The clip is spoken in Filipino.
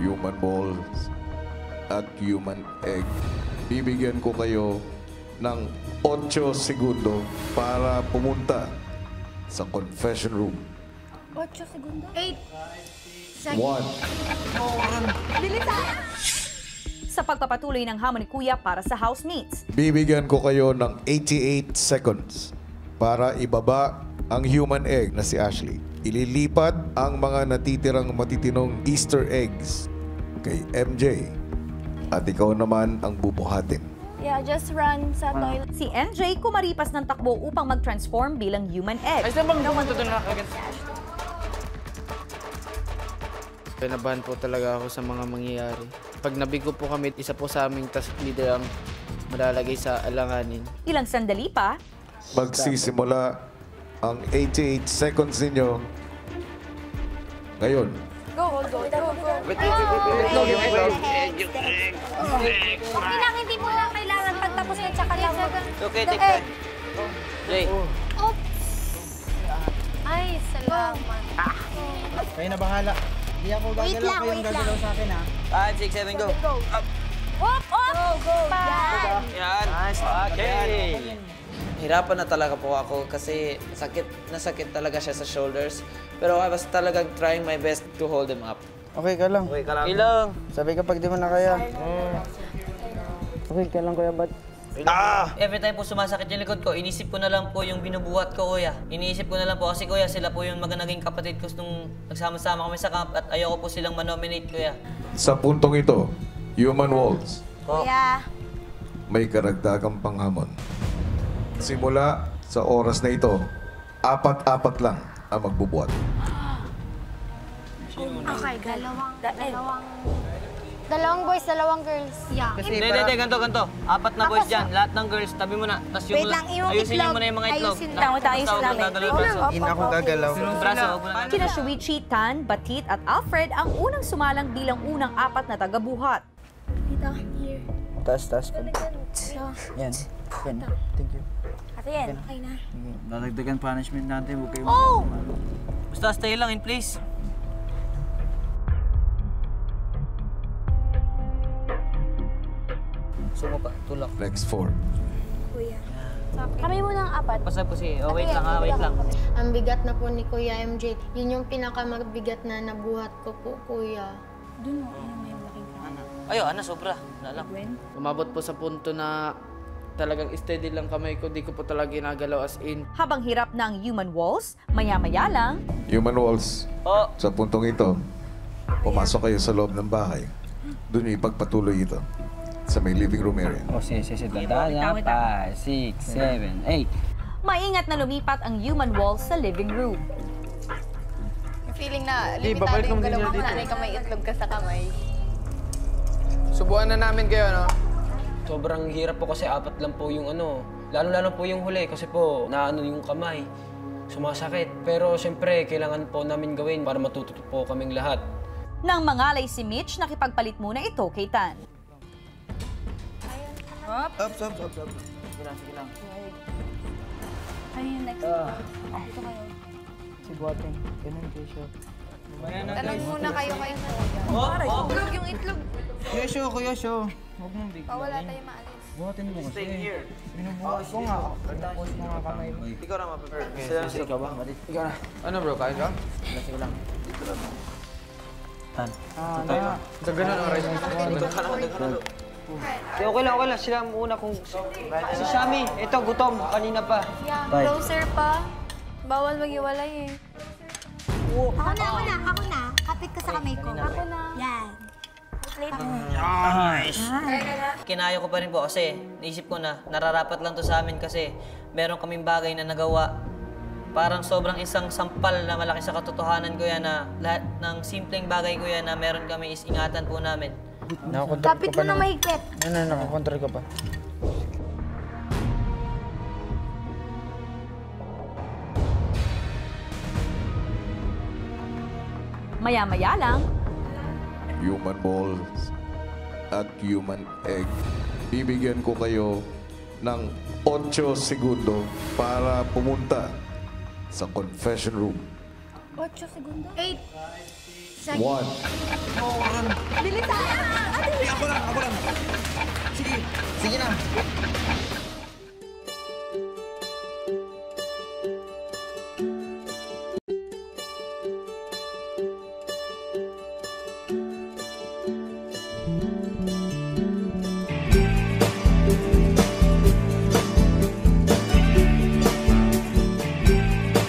human balls at human egg. Bibigyan ko kayo ng 8 segundo para pumunta sa confession room. 8 segundo? 8. 1. Bilisan! Sa pagpapatuloy ng hamon ni Kuya para sa housemates. Bibigyan ko kayo ng 88 seconds para ibaba ang human egg na si Ashley. Ililipat ang mga natitirang matitinong Easter eggs kay MJ. At ikaw naman ang bubuhatin. Yeah, just run sa toilet. Si MJ kumaripas ng takbo upang mag-transform bilang human egg. Ay, saan bang gumanto doon na kagad? Pinabahan po talaga ako sa mga mangyayari. Pag nabigo po kami, isa po sa aming task leader ang malalagay sa alanganin. Ilang sandali pa, Magsisimula ang 88 seconds ninyo ngayon. Go, go, go, go. Okay lang, hindi mo lang kailangan pagtapos na tsaka lang. Okay, take time. Jay. Oops! Ay, salamat. Kayo na bahala. Hindi ako gagalaw, kayong gagalaw sa akin ha. 5, 6, 7, go. Up. Up, up! Go, go, yan! Yan. Nice. Okay. Hirapan na talaga po ako kasi nasakit talaga siya sa shoulders. Pero I was talagang trying my best to hold him up. Okay ka lang. Okay ka lang. Okay lang. Sabi ka pag di mo na kaya. Okay ka lang kuya, ba't? Every time po sumasakit yung likod ko, inisip ko na lang po yung binubuhat ko, kuya. Iniisip ko na lang po kasi, kuya, sila po yung naging kapatid ko nung nagsama-sama kami sa camp at ayoko po silang manominate, kuya. Sa puntong ito, human walls, Kuya. may karagdagang panghamon. Simula sa oras na ito, 4 lang ang magbubuhat. Okay, dalawang boys, dalawang girls. Yeah. Hindi, ganto. 4 na boys dyan. Lahat ng girls, tabi mo na. Tapos Wait lang, yung ayusin itlog. niyo muna yung mga itlog. Ayusin lang. Ayusin namin. Hindi na ako gagalaw. Braso, huwag mo na. kina Shuichi, Tan, Batit at Alfred ang unang sumalang bilang unang 4 na tagabuhat. Dito, here. Taas ka. So, Yan. Thank you. ate yan. Okay na. Dadagdagan punishment natin. Huwag kayong... Oh! Basta stay lang in place. Sumupa, tulak. Next 4. Kuya. Kami muna ang 4. Pasag po si, wait lang ha, wait lang. Ang bigat na po ni Kuya MJ. Yun yung pinakamabigat na nabuhat ko po, Kuya. Doon mo, may malaking kana. Ayo, sobra. Nalang. Umabot po sa punto na talagang steady lang kamay ko. Di ko po talaga ginagalaw as in. Habang hirap ng human walls, maya-maya lang, Human walls, Oh, sa puntong ito, pumasok kayo sa loob ng bahay. Doon yung ipagpatuloy ito sa may living room area. O, sige. Tandaan na. 5, 6, 7, 8. maingat na lumipat ang human walls sa living room. Feeling na limitado yung galaw mo na may kamay itlog ka sa kamay. Subukan na namin kayo, no? Sobrang hirap po kasi 4 lang po yung lalo-lalo po yung huli kasi po naano yung kamay, sumasakit. Pero siyempre, kailangan po namin gawin para matututo po kaming lahat. Nang mangalay si Mitch, nakipagpalit muna ito kay Tan. Stop. Sige lang. Ano yung next? Dito kayo. Si Buating. Ganun kayo siya. Tanong muna kayo kayo sa itlog yung itlog. Kuya Sho. Huwag mong bigla. Wala tayo maalis. Buhatin mo kasi. Binubuhat ko nga. Tapos mga kamay mo. Ikaw na ma-prepare. Ikaw ba? Ikaw na. Ano bro, kain ka? Sige lang. Tan. Sa ganun ang rice. Okay lang. Sila muna kung... Si Shami, ito, gutom. Kanina pa. Yeah, Bye. closer pa. Bawal mag-iwalay eh. Ako na. Kapit ka sa kamay ko. Ako na. Yan. kinayo ko pa rin po kasi naisip ko na nararapat lang to sa amin kasi meron kaming bagay na nagawa. Parang sobrang isang sampal na malaki sa katotohanan ko yan na lahat ng simpleng bagay ko yan na meron kami is ingatan po namin. Kapit mo na mahigpit. Nakakontrol ka pa. Maya-maya lang, Human balls at human egg. Bibigyan ko kayo ng 8 segundo para pumunta sa confession room. 8 segundo? 8. 1.